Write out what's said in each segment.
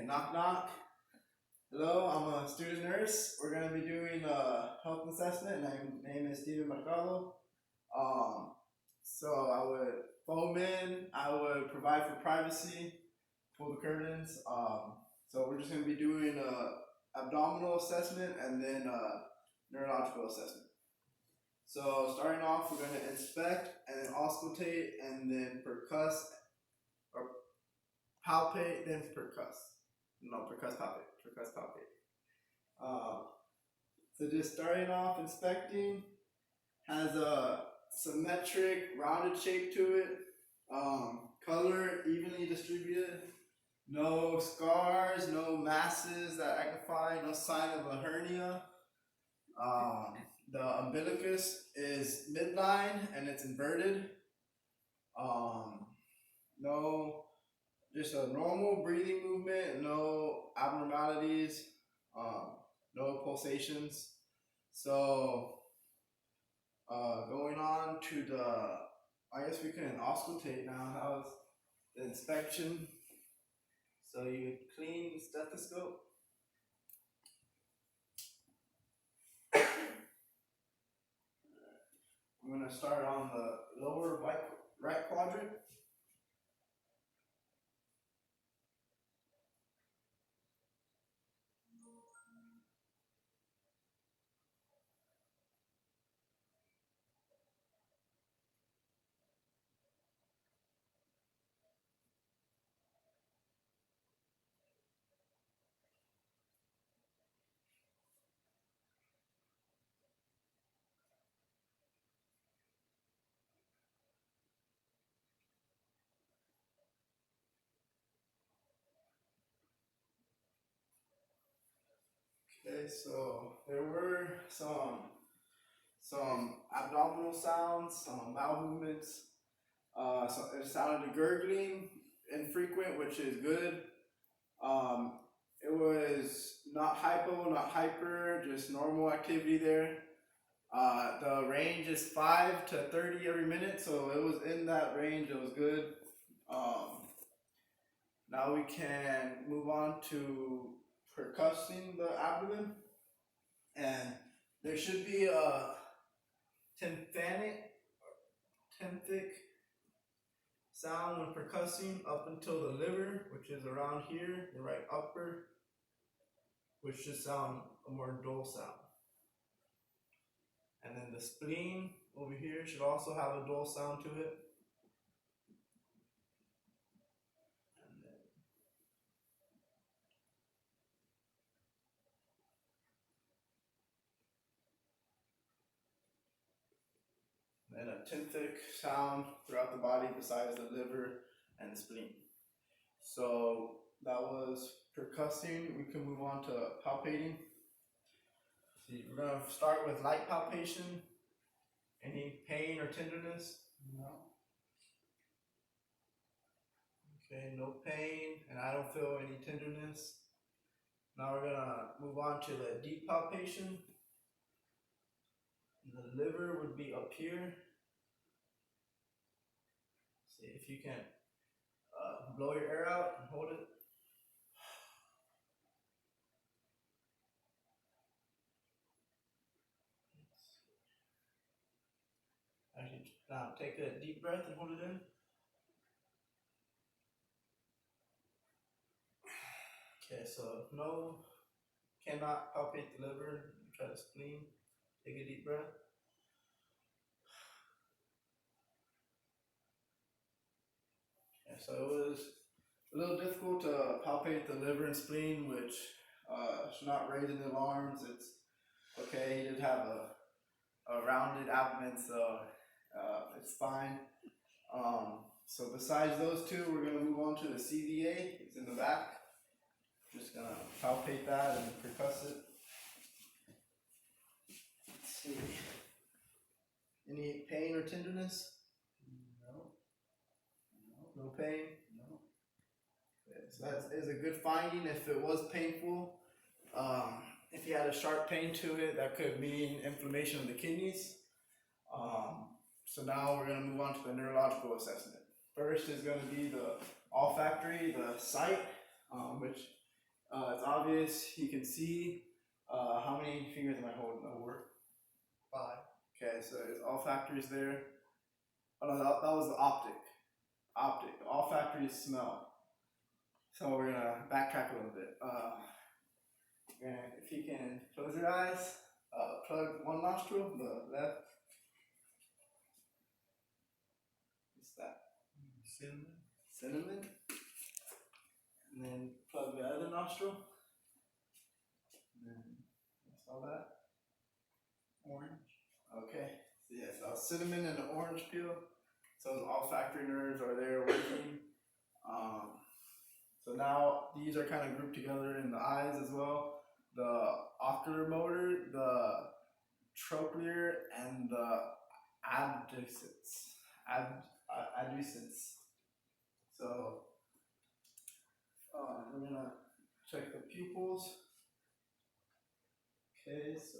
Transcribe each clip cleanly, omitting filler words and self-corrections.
Knock knock. Hello, I'm a student nurse. We're gonna be doing a health assessment. My name is Steven Mercado. Um, so I would foam in. I would provide for privacy. Pull the curtains. So we're just gonna be doing a abdominal assessment and then a neurological assessment. So starting off, we're gonna inspect and then auscultate and then percuss or palpate, then percuss. No, percuss, palpate. Percuss, palpate. So just starting off, inspecting has a symmetric, rounded shape to it. Color evenly distributed. No scars, no masses that I can find. No sign of a hernia. The umbilicus is midline and it's inverted. No, just a normal breathing movement, no abnormalities, no pulsations. So going on to I guess we can auscultate now. How's the inspection? So you clean the stethoscope. I'm gonna start on the lower right quadrant. Okay, so there were some abdominal sounds, some bowel movements. So it sounded gurgling, infrequent, which is good. It was not hypo, not hyper, just normal activity there. The range is 5 to 30 every minute, so it was in that range. It was good. Now we can move on to percussing the abdomen, and there should be a tympanic sound when percussing up until the liver, which is around here, the right upper, which should sound a more dull sound. And then the spleen over here should also have a dull sound to it. And a tympanic sound throughout the body besides the liver and the spleen. So that was percussing. We can move on to palpating. See, we're gonna start with light palpation. Any pain or tenderness? No. Okay, no pain, and I don't feel any tenderness. Now we're gonna move on to the deep palpation. The liver would be up here. See if you can blow your air out and hold it. Actually, now take a deep breath and hold it in. Okay, so no, cannot palpate the liver. Try the spleen. Take a deep breath. Okay, so it was a little difficult to palpate the liver and spleen, which should not raise any alarms. It's okay. He did have a rounded abdomen, so it's fine. So besides those two, we're gonna move on to the CVA. It's in the back. Just gonna palpate that and percuss it. Let's see. Any pain or tenderness? No. No pain? No. Okay, so that is a good finding if it was painful. If you had a sharp pain to it, that could mean inflammation of the kidneys. So now we're going to move on to the neurological assessment. First is going to be the olfactory, the sight, which It's obvious. You can see. How many fingers am I holding? 4, 5. Okay, so there's olfactories there. Oh no, that was the optic. Optic. Olfactory is smell. So we're gonna backtrack a little bit. If you can close your eyes, plug one nostril, the left. What's that? Cinnamon. Cinnamon. And then plug the other nostril. And then smell that. Orange. Okay. So yeah, so cinnamon and the orange peel. So the olfactory nerves are there working. So now these are kind of grouped together in the eyes as well. The ocular motor, the trochlear, and the abducens. Abducens. So we're gonna check the pupils. Okay, so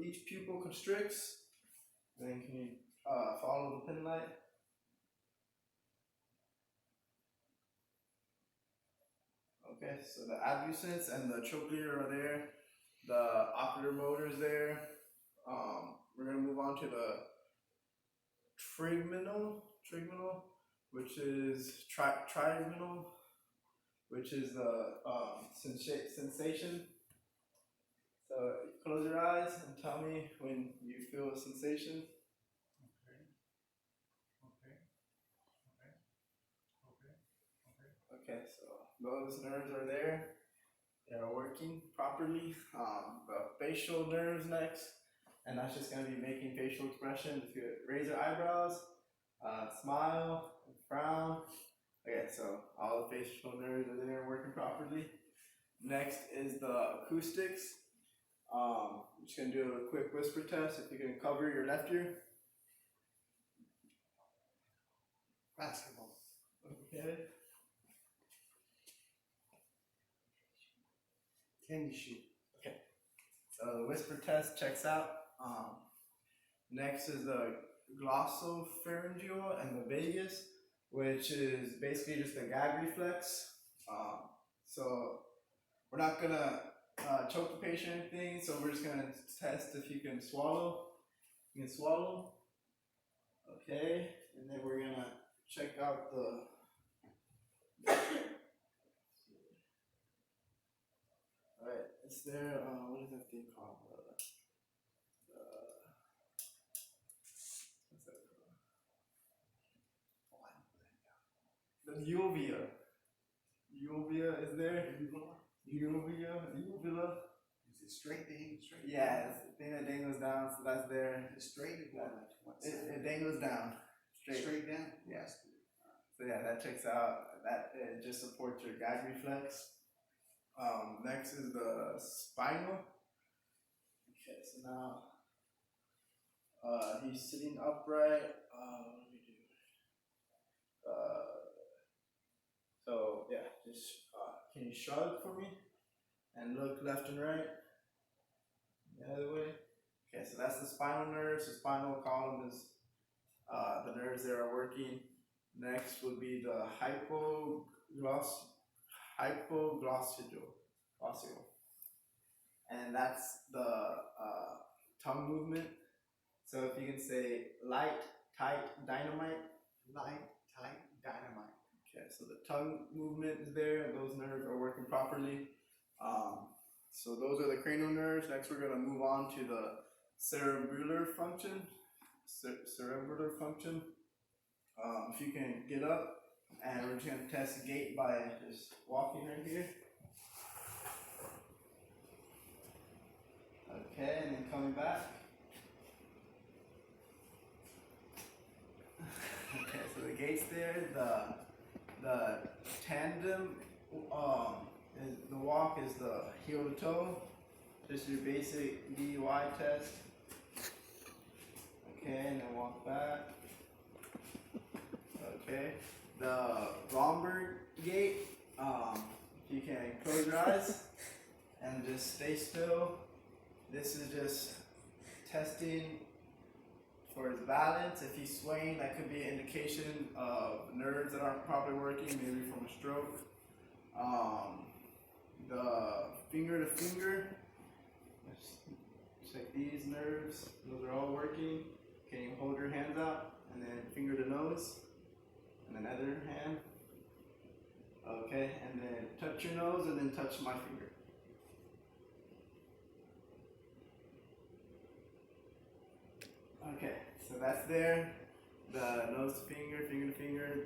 each pupil constricts. Then can you follow the pin light? Okay, so the abducens and the trochlear are there. The ocular motor is there. We're gonna move on to the trigeminal, which is trigeminal, which is the sensation. So close your eyes and tell me when you feel a sensation. Okay, so those nerves are there. They are working properly. The facial nerves next, and that's just going to be making facial expressions. If you raise your eyebrows, smile, frown. Okay, so all the facial nerves are there working properly. Next is the acoustics. I'm just going to do a quick whisper test. If you can cover your left ear. Basketball. Okay. Candy shoot. Okay. So the whisper test checks out. Next is the glossopharyngeal and the vagus, which is basically just a gag reflex. So we're not gonna choke the patient or anything. So we're just gonna test if you can swallow. You can swallow. Okay, and then we're gonna check out the. Alright, is there, what is that thing called? What's that called? The uvula. Uvula is there? Uvula. Is it straight? Straight? Yeah, it's the thing that dangles down, so that's there. It's straight or what? It dangles down. Straight down? Yes. So yeah, that checks out. That it just supports your gag reflex. Next is the spinal. Okay, so now he's sitting upright. What do we do? So yeah, just can you shrug for me and look left and right, the other way? Okay, so that's the spinal nerves. The spinal column is the nerves that are working. Next would be the hypoglossidal, and that's the tongue movement. So if you can say light, tight, dynamite. Light, tight, dynamite. Okay, so the tongue movement is there, and those nerves are working properly. So those are the cranial nerves. Next, we're going to move on to the cerebellar function. Cerebellar function. If you can get up, and we're just going to test the gait by just walking right here. Okay, and then coming back. Okay, so the gait's there. The tandem is the walk is the heel to toe. Just your basic DUI test. Okay, and then walk back. Okay, the Romberg gait. If you can close your eyes and just stay still. This is just testing for his balance. If he's swaying, that could be an indication of nerves that aren't properly working, maybe from a stroke. The finger to finger, check these nerves, those are all working. Can you hold your hands out and then finger to nose and then other hand? Okay, and then touch your nose and then touch my finger. Okay, so that's there. The nose to finger, finger to finger,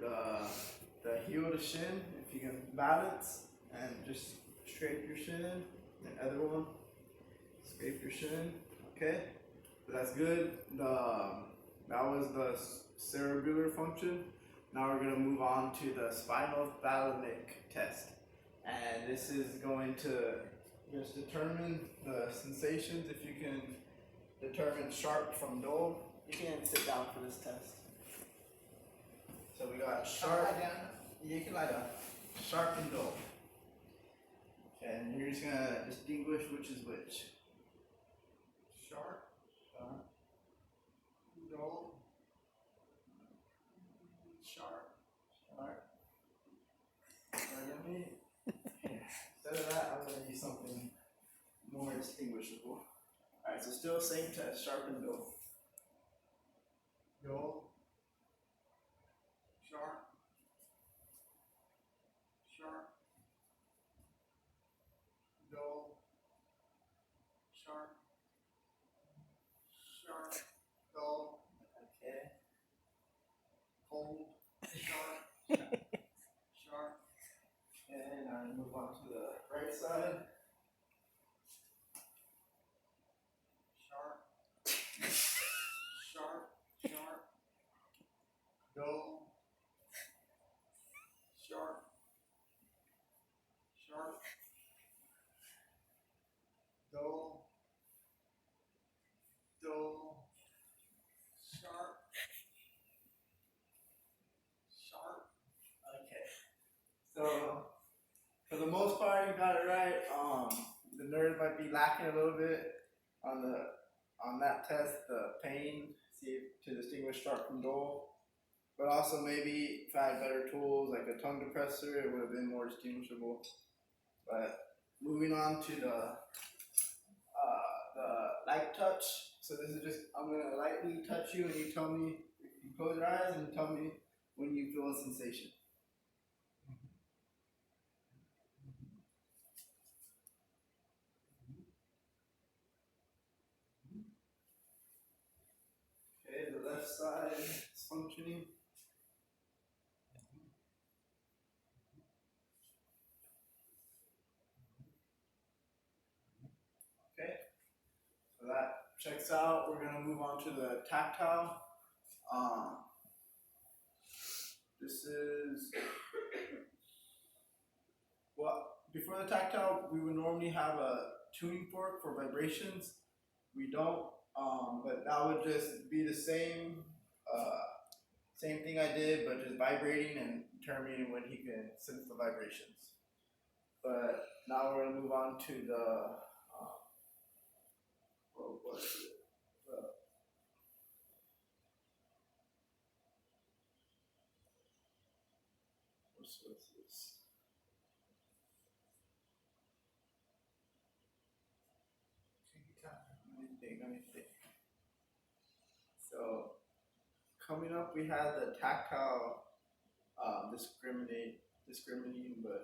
the heel to shin, if you can balance and just scrape your shin. The other one, scrape your shin. Okay, so that's good. That was the cerebellar function. Now we're gonna move on to the spinal thalamic test, and this is going to just determine the sensations. If you can determine sharp from dull, you can sit down for this test. So we got sharp. Lie down. You can lie down. Sharp and dull. Okay, and you're just gonna distinguish which is which. Sharp. Sharp. Dull. Sharp. Sharp. Let me. Instead of that, I'm gonna use something more distinguishable. Alright, so still same test, sharp and dull. Dull. Sharp. Sharp. Dull. Sharp. Sharp. Dull. Okay. Cold. Sharp. Sharp. And now we move on to the right side. Sharp. Sharp. Sharp. Dull. Sharp. Sharp. Dull. Dull. Sharp. Sharp. Okay. So for the most part, you got it right. The nerve might be lacking a little bit on that test. The pain, see to distinguish sharp from dull. But also maybe if I had better tools like a tongue depressor, it would have been more distinguishable. But moving on to the light touch. So this is just, I'm gonna lightly touch you and you tell me, you close your eyes and tell me when you feel a sensation. Okay, the left side is functioning. Okay, so that checks out. We're gonna move on to the tactile. This is before the tactile, we would normally have a tuning fork for vibrations. We don't, but that would just be the same thing I did, but just vibrating and determining when he can sense the vibrations. But now we're gonna move on to the what is it? What's this? Let me think. So coming up, we had the tactile discriminating, but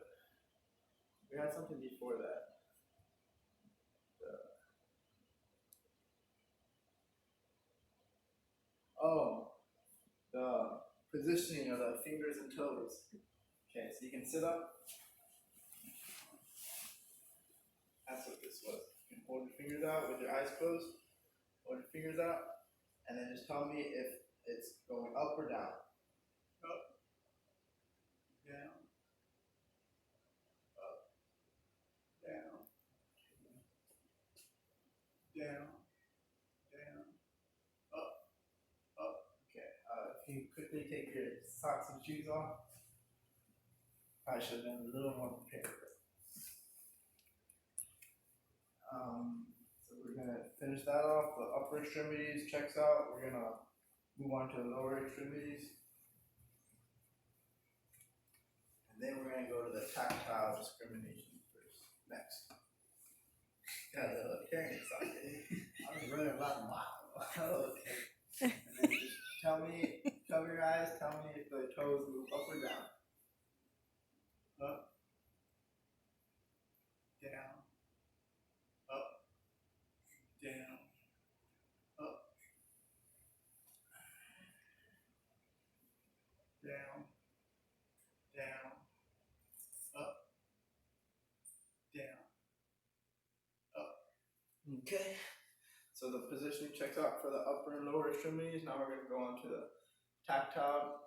we had something before that. The positioning of the fingers and toes. Okay, so you can sit up. That's what this was. You can hold your fingers out with your eyes closed. Hold your fingers out, and then just tell me if it's going up or down. Up. Down. Up. Down. Down. Down. Up. Up. Okay. If you quickly take your socks and shoes off, I should have been a little more prepared. So we're gonna finish that off. The upper extremities checks out. We're gonna move on to the lower extremities, and then we're gonna gonna go to the tactile discrimination first. Next. Got a little hearing socket. I was running about a mile. Okay. And then just cover your eyes, tell me if the toes move up or down. Up. Down. Up. Down. Up. Down. Down. Up. Down. Okay. So the positioning checks out for the upper and lower extremities. Now we're gonna go on to the tactile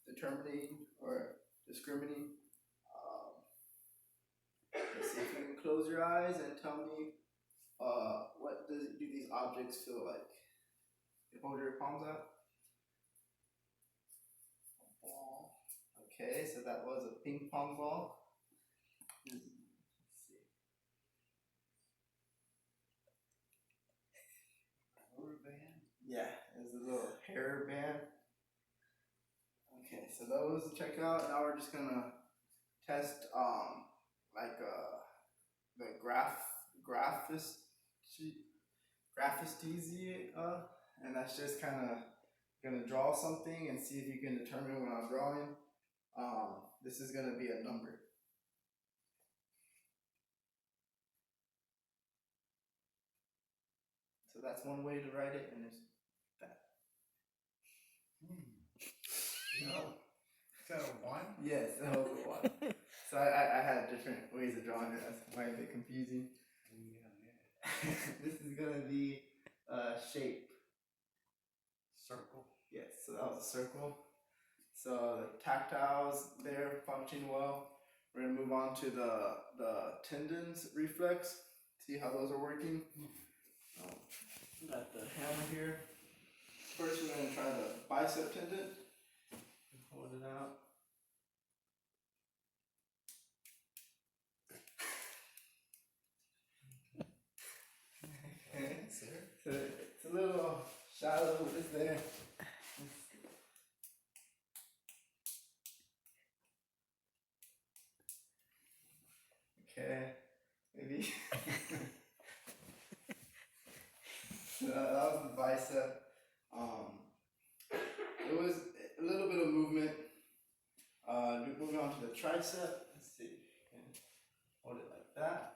determining or discriminating. Let's see if you can close your eyes and tell me what do these objects feel like? You hold your palms out. A ball. Okay, so that was a ping pong ball. Let's see. Rubber band. Yeah, there's a little hair band. Okay, so those check out. Now we're just gonna test the graphesthesia, and that's just kind of gonna draw something and see if you can determine what I'm drawing. This is gonna be a number. So that's one way to write it, and there's that. No. Is that a one? Yes, that was the one. So I had different ways of drawing it. That's might be confusing. Yeah. This is gonna be a shape. Circle. Yes, so that was a circle. So the tactiles there function well. We're gonna move on to the tendons reflex. See how those are working. Got the hammer here. First, we're gonna try the bicep tendon. Hold it out. Okay. So it's a little shallow, but it's there. Okay, maybe. So that was the bicep. It was a little bit of movement. Moving on to the tricep. Let's see. Hold it like that.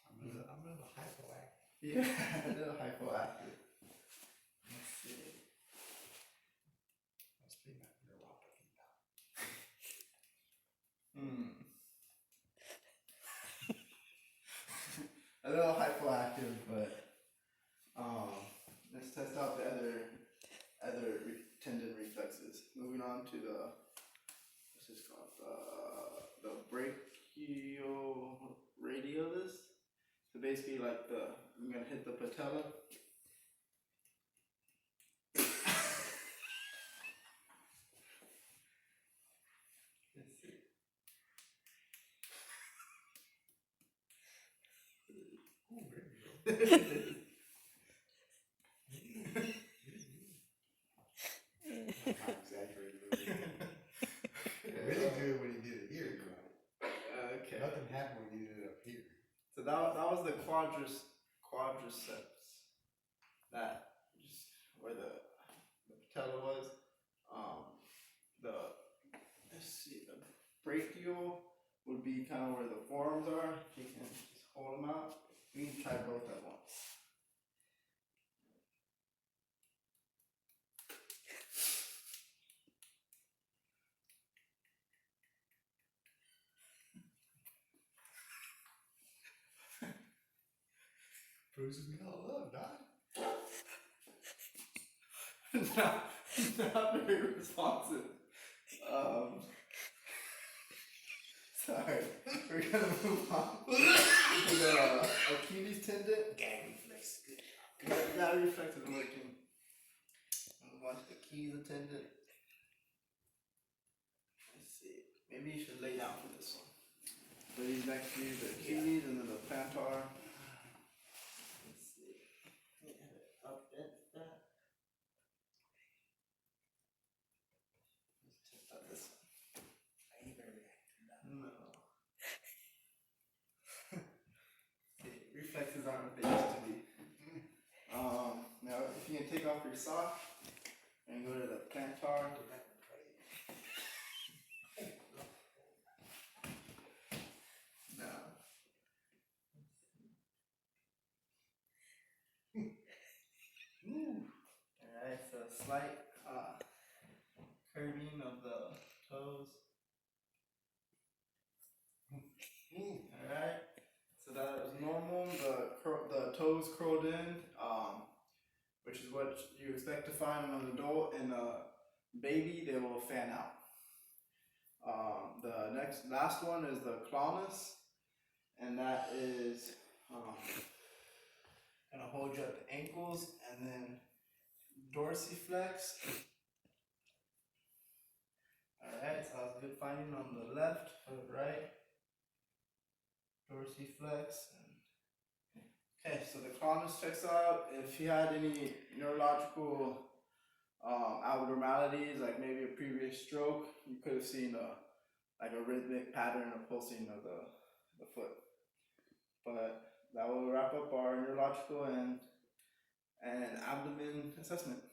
I'm a little hypoactive. Yeah, a little hypoactive. Let's see. Must be my neuropathy now. A little hypoactive, but let's test out the other tendon reflexes. Moving on to the what's this called? The brachioradialis. So basically, like I'm gonna hit the patella. Let's see. Ooh, there you go. Not exaggerated. Really good when you did it here, bro. Okay. Nothing happened when you did it up here. So that was the quadriceps. That just where the patella was. Let's see, the brachial would be kind of where the forearms are. You can just hold them out. We can try both at once. Bruising me all up, Doc. not very responsive. Sorry, we're gonna move on to the Achilles tendon. Gang reflex. That reflex is working. Move on to the Achilles tendon. Let's see. Maybe you should lay down for this one. So these next to you, the Achilles and then the plantar. Let's see. Up, that. you can take off your sock and go to the plantar. Now, alright, so slight curving of the toes. Alright, so that is normal. The toes curled in, which is what you expect to find in an adult. In a baby, they will fan out. The last one is the clawless, and that is gonna hold you at the ankles and then dorsiflex. Alright, so that was good finding on the left, right. Dorsiflex. Okay, so the clawless checks out. If you had any neurological abnormalities, like maybe a previous stroke, you could have seen a rhythmic pattern of pulsing of the foot. But that will wrap up our neurological and abdomen assessment.